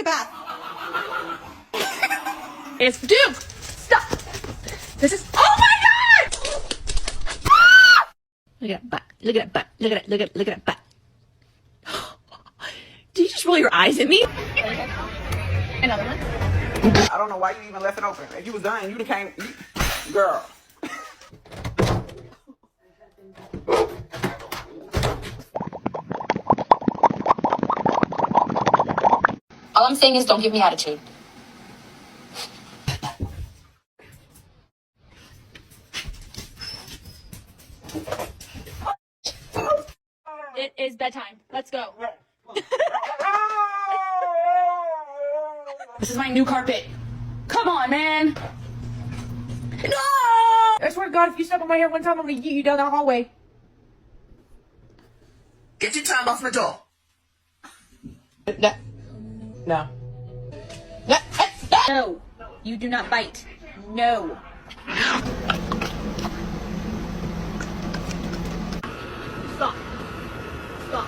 bath. It's Duke. Stop. This is. Oh my God! Ah! Look at that butt. Look at that butt. Look at it. Look at it. Look at that butt. Did you just roll your eyes at me? Another one. I don't know why you even left it open. If you was done, you'd have came. Girl. All I'm saying is don't give me attitude. It is bedtime. Let's go. This is my new carpet. Come on, man. No! I swear to God, if you step on my hair one time, I'm gonna yeet you down that hallway. Get your tongue off my door. No. No, you do not bite. No. Stop. Stop.